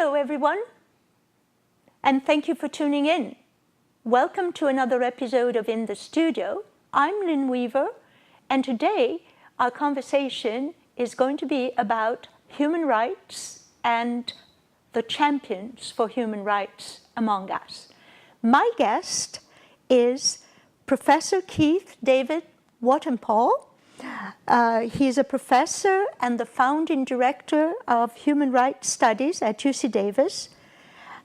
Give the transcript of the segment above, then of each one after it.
Hello, everyone, and thank you for tuning in. Welcome to another episode of In the Studio. I'm Lynn Weaver, and today our conversation is going to be about human rights and the champions for human rights among us. My guest is Professor Keith David Watermpaugh. He's a professor and the founding director of Human Rights Studies at UC Davis.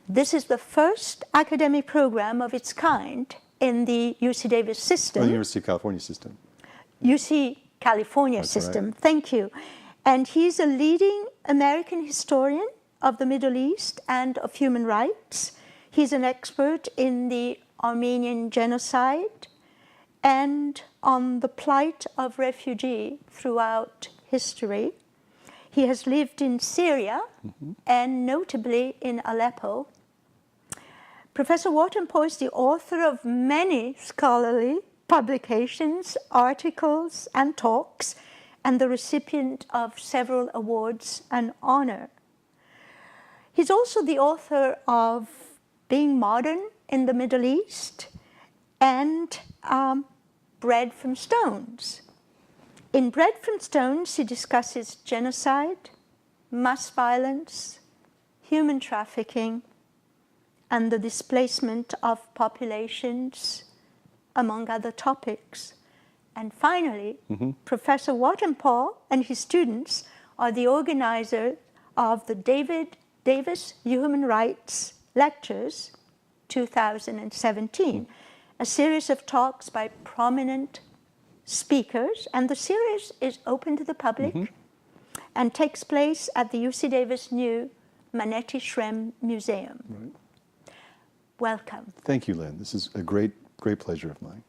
This is the first academic program of its kind in the UC Davis system. The University of California system. UC California That's system, right. Thank you. And he's a leading American historian of the Middle East and of human rights. He's an expert in the Armenian genocide and on the plight of refugees throughout history. He has lived in Syria and notably in Aleppo. Professor Watermpaugh is the author of many scholarly publications, articles, and talks, and the recipient of several awards and honor. He's also the author of Being Modern in the Middle East and Bread from Stones. In Bread from Stones, he discusses genocide, mass violence, human trafficking, and the displacement of populations, among other topics. And finally, Professor Watermpaugh and his students are the organizers of the David Davis Human Rights Lectures 2017, a series of talks by prominent speakers, and the series is open to the public and takes place at the UC Davis new Manetti Shrem Museum. Right. Welcome. Thank you, Lynn. This is a great pleasure of mine.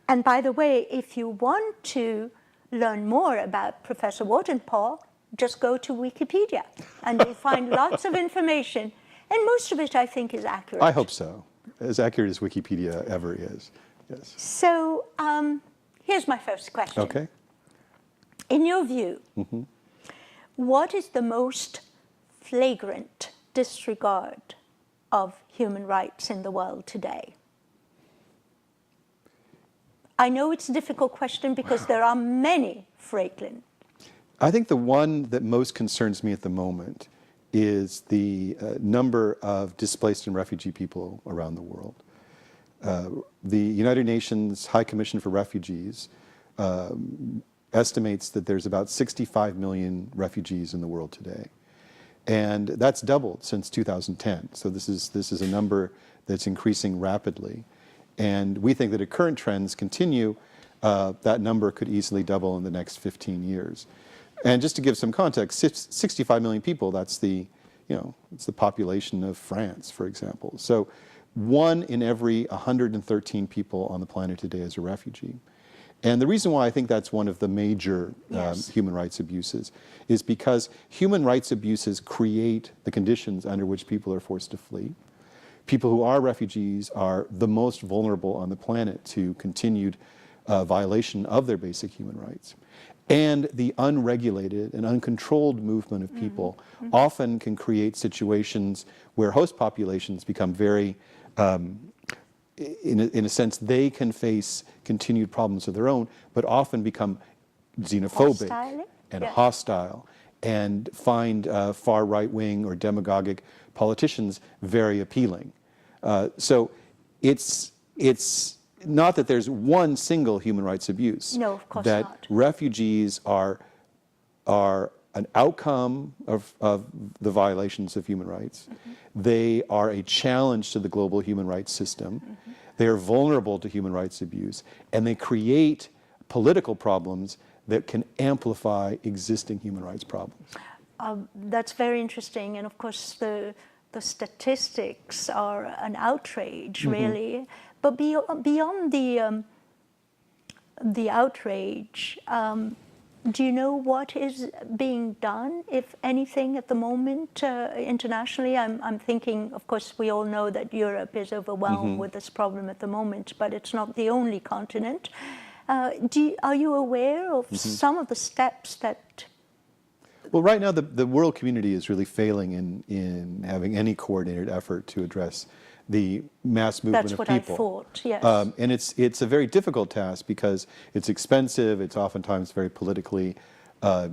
And by the way, if you want to learn more about Professor Watermpaugh, just go to Wikipedia and you'll find lots of information, and most of it I think is accurate. I hope so. As accurate as Wikipedia ever is. Yes. So here's my first question. Okay. In your view, what is the most flagrant disregard of human rights in the world today? I know it's a difficult question because there are many flagrant. I think the one that most concerns me at the moment is the number of displaced and refugee people around the world. The United Nations High Commission for Refugees estimates that there's about 65 million refugees in the world today. And that's doubled since 2010. So this is a number that's increasing rapidly. And we think that if current trends continue, that number could easily double in the next 15 years. And just to give some context, 65 million people, that's the, it's the population of France, for example. So 1 in every 113 people on the planet today is a refugee. And the reason why I think that's one of the major human rights abuses is because human rights abuses create the conditions under which people are forced to flee. People who are refugees are the most vulnerable on the planet to continued violation of their basic human rights. And the unregulated and uncontrolled movement of people often can create situations where host populations become very, in a sense, they can face continued problems of their own, but often become xenophobic hostile and find far right-wing or demagogic politicians very appealing. So it's not that there's one single human rights abuse. No, of course that not. Refugees are an outcome of the violations of human rights. They are a challenge to the global human rights system. They are vulnerable to human rights abuse, and they create political problems that can amplify existing human rights problems. That's very interesting, and of course the statistics are an outrage, really. But beyond the outrage, do you know what is being done, if anything, at the moment internationally? I'm thinking, of course, we all know that Europe is overwhelmed with this problem at the moment, but it's not the only continent. Are you aware of some of the steps that Well, right now the world community is really failing in having any coordinated effort to address the mass movement of people. That's what I thought, yes. And it's a very difficult task because it's expensive, it's oftentimes very politically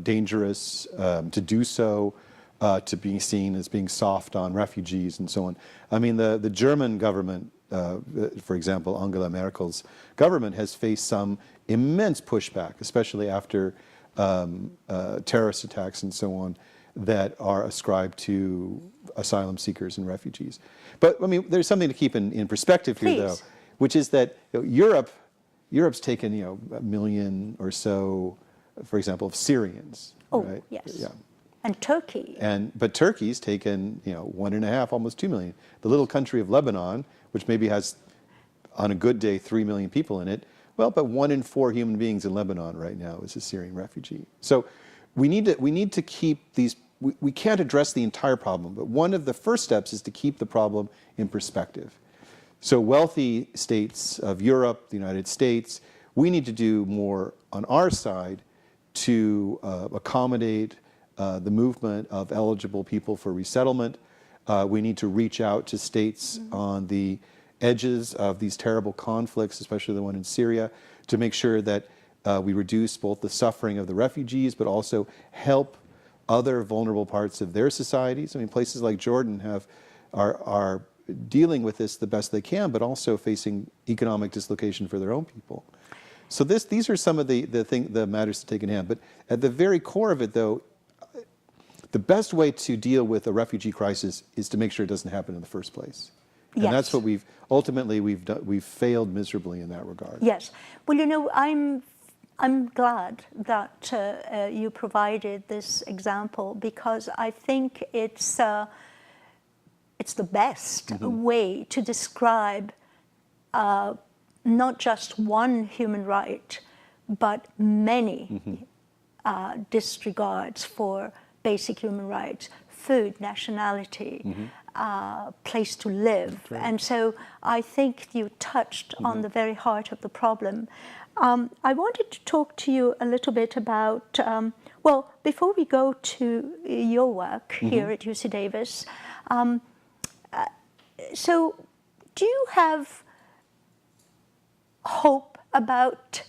dangerous to do so, to be seen as being soft on refugees and so on. I mean, the German government, for example, Angela Merkel's government has faced some immense pushback, especially after terrorist attacks and so on that are ascribed to asylum seekers and refugees. But I mean, there's something to keep in perspective here, though, which is that Europe's taken 1 million or so, for example, of Syrians. Oh, right? yes. Yeah. And Turkey. But Turkey's taken 1.5, almost 2 million. The little country of Lebanon, which maybe has, on a good day, 3 million people in it. Well, but 1 in 4 human beings in Lebanon right now is a Syrian refugee. So we need to keep these. We can't address the entire problem, but one of the first steps is to keep the problem in perspective. So wealthy states of Europe, the United States, we need to do more on our side to accommodate the movement of eligible people for resettlement. We need to reach out to states on the edges of these terrible conflicts, especially the one in Syria, to make sure that we reduce both the suffering of the refugees, but also help other vulnerable parts of their societies. I mean, places like Jordan are dealing with this the best they can, but also facing economic dislocation for their own people. So these are some of the matters to take in hand. But at the very core of it, though, the best way to deal with a refugee crisis is to make sure it doesn't happen in the first place. And yes. that's what we've failed miserably in that regard. Yes. Well, I'm glad that you provided this example, because I think it's the best way to describe not just one human right, but many disregards for basic human rights: food, nationality, place to live. Right. And so I think you touched on the very heart of the problem. I wanted to talk to you a little bit about, well, before we go to your work here at UC Davis, so do you have hope about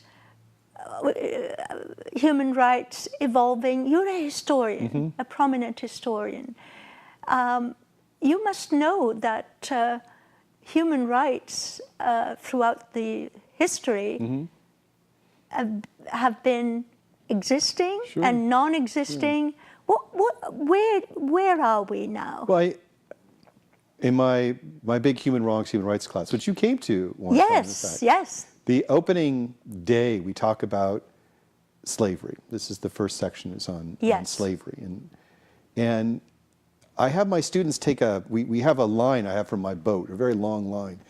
human rights evolving? You're a historian, a prominent historian. You must know that human rights throughout the history have been existing and non-existing. Where are we now? Well, in my big human wrongs, human rights class, which you came to one time, in fact, yes. The opening day, we talk about slavery. This is the first section, is on slavery. And I have my students take we have a line I have from my boat, a very long line,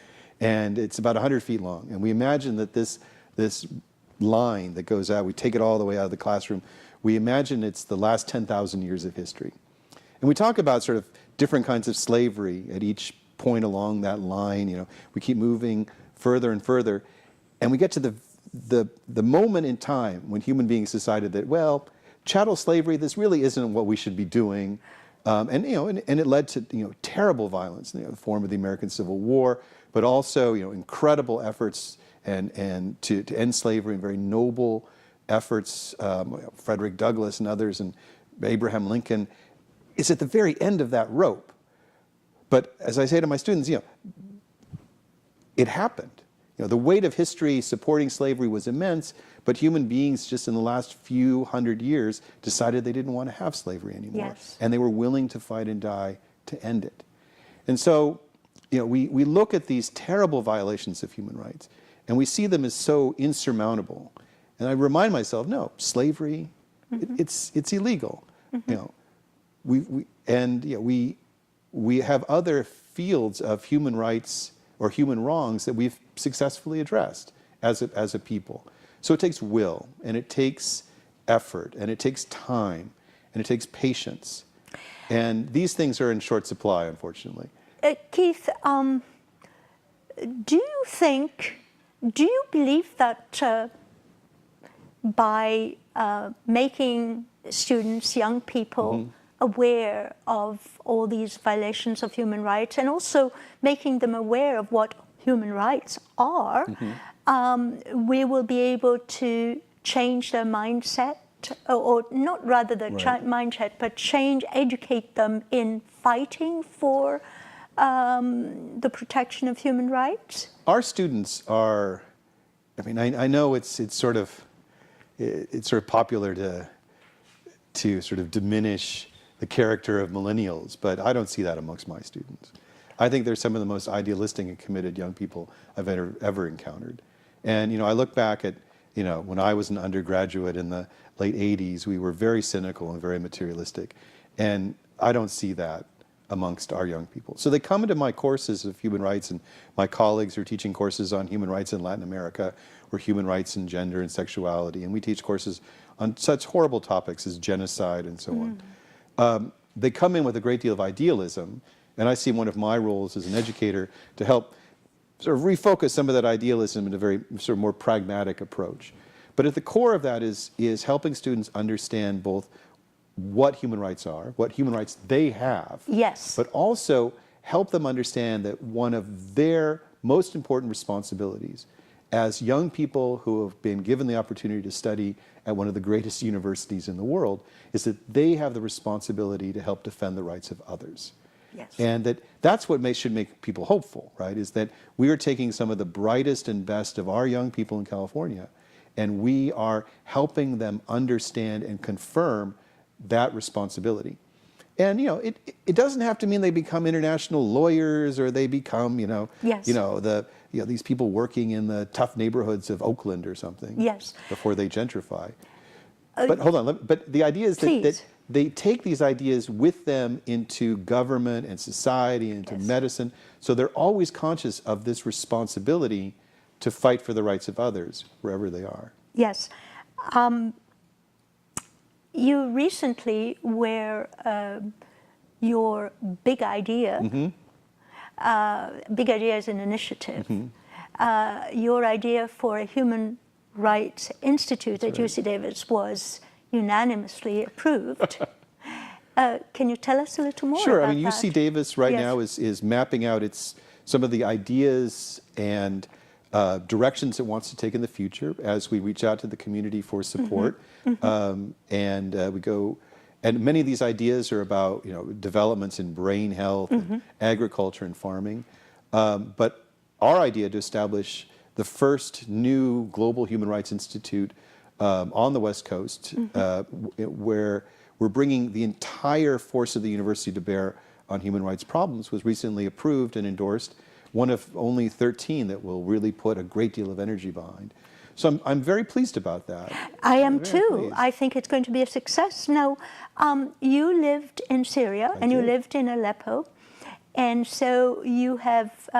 and it's about 100 feet long. And we imagine that this line that goes out, we take it all the way out of the classroom, we imagine it's the last 10,000 years of history. And we talk about sort of different kinds of slavery at each point along that line. We keep moving further and further. And we get to the moment in time when human beings decided that, well, chattel slavery, this really isn't what we should be doing. And it led to terrible violence in the form of the American Civil War, but also incredible efforts and to end slavery, and very noble efforts. Frederick Douglass and others, and Abraham Lincoln, is at the very end of that rope. But as I say to my students, it happened. The weight of history supporting slavery was immense, but human beings just in the last few hundred years decided they didn't want to have slavery anymore. Yes. And they were willing to fight and die to end it. And so, we look at these terrible violations of human rights, and we see them as so insurmountable. And I remind myself, no, slavery, it's illegal. We have other fields of human rights or human wrongs that we've successfully addressed as a people. So it takes will, and it takes effort, and it takes time, and it takes patience. And these things are in short supply, unfortunately. Keith, do you believe that by making students, young people, aware of all these violations of human rights, and also making them aware of what human rights are, we will be able to change their mindset, or not rather the mindset, but educate them in fighting for the protection of human rights. Our students are, I mean, I know it's sort of popular to sort of diminish the character of millennials, but I don't see that amongst my students. I think they're some of the most idealistic and committed young people I've ever encountered. And, you know, I look back at, you know, when I was an undergraduate in the late 80s, we were very cynical and very materialistic. And I don't see that amongst our young people. So they come into my courses of human rights, and my colleagues are teaching courses on human rights in Latin America, or human rights in gender and sexuality. And we teach courses on such horrible topics as genocide and so on. They come in with a great deal of idealism, and I see one of my roles as an educator to help sort of refocus some of that idealism in a very sort of more pragmatic approach. But at the core of that is helping students understand both what human rights are, what human rights they have, yes, but also help them understand that one of their most important responsibilities as young people who have been given the opportunity to study at one of the greatest universities in the world is that they have the responsibility to help defend the rights of others. Yes. And that's what should make people hopeful, right? Is that we are taking some of the brightest and best of our young people in California, and we are helping them understand and confirm that responsibility. And, you know, it doesn't have to mean they become international lawyers, or they become, yes, these people working in the tough neighborhoods of Oakland or something, yes, before they gentrify. But hold on, but the idea is that they take these ideas with them into government and society and into yes, medicine, so they're always conscious of this responsibility to fight for the rights of others wherever they are. Yes. You recently were your Big Idea. Big Idea is an initiative. Your idea for a human rights institute at UC Davis was unanimously approved. Can you tell us a little more Sure. about I mean, that? UC Davis right Yes. now is mapping out some of the ideas and directions it wants to take in the future as we reach out to the community for support. We go, and many of these ideas are about developments in brain health, and agriculture, and farming. But our idea to establish the first new global human rights institute on the West Coast, where we're bringing the entire force of the university to bear on human rights problems, was recently approved and endorsed. One of only 13 that will really put a great deal of energy behind. So I'm very pleased about that. I am too. Pleased. I think it's going to be a success. Now, you lived in Syria and you lived in Aleppo, and so you have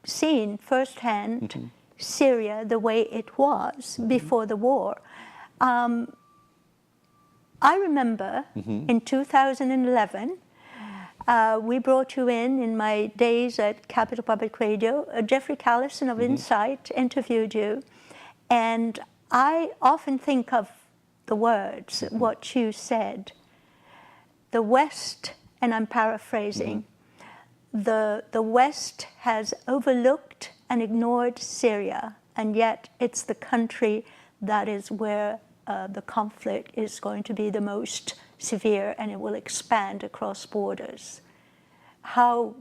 seen firsthand Syria the way it was before the war. I remember in 2011, we brought you in my days at Capital Public Radio. Jeffrey Callison of Insight interviewed you. And I often think of the words, what you said. The West, and I'm paraphrasing, the West has overlooked and ignored Syria, and yet it's the country that is where the conflict is going to be the most severe, and it will expand across borders. How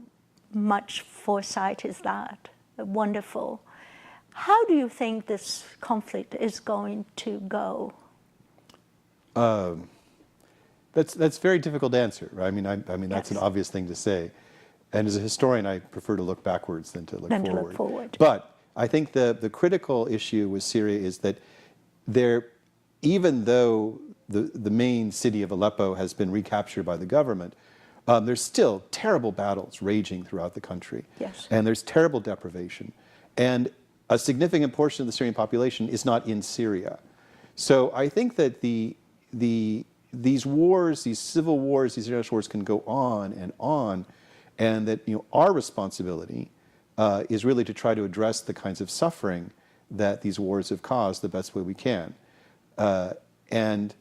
much foresight is that? Wonderful. How do you think this conflict is going to go? That's a very difficult to answer. Right? I mean that's an obvious thing to say. And as a historian, I prefer to look backwards than to look forward. But I think the critical issue with Syria is that even though the main city of Aleppo has been recaptured by the government, there's still terrible battles raging throughout the country. Yes. And there's terrible deprivation. And a significant portion of the Syrian population is not in Syria. So I think that these wars, these civil wars, these international wars can go on, and that our responsibility is really to try to address the kinds of suffering that these wars have caused the best way we can. And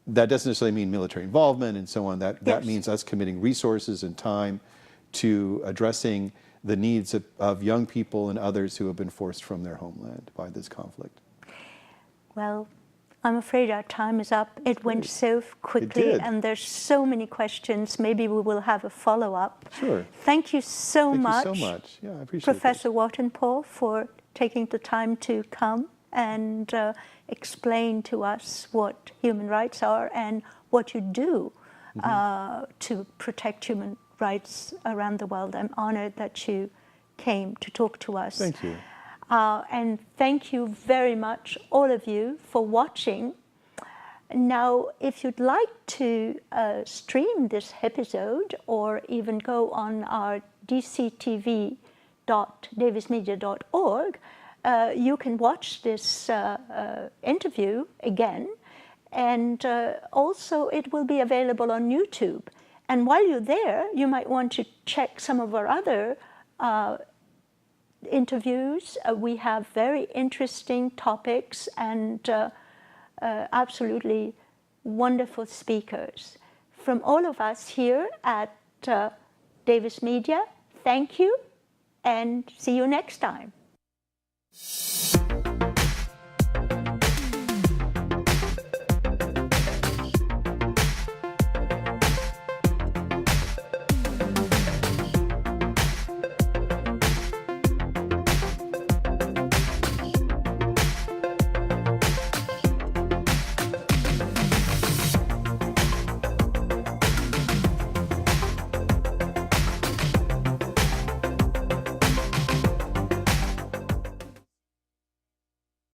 that doesn't necessarily mean military involvement and so on. That Yes. means us committing resources and time to addressing the needs of young people and others who have been forced from their homeland by this conflict. Well, I'm afraid our time is up. It went so quickly, did. and there's so many questions. Maybe we will have a follow-up. Sure. Thank you so much. Thank you so much. Yeah, I appreciate it. Professor Watenpaugh, for taking the time to come and explain to us what human rights are and what you do to protect human rights around the world. I'm honored that you came to talk to us. Thank you. And thank you very much, all of you, for watching. Now, if you'd like to stream this episode or even go on our dctv.davismedia.org, you can watch this interview again. And also, it will be available on YouTube. And while you're there, you might want to check some of our other interviews. We have very interesting topics and absolutely wonderful speakers. From all of us here at Davis Media, thank you and see you next time.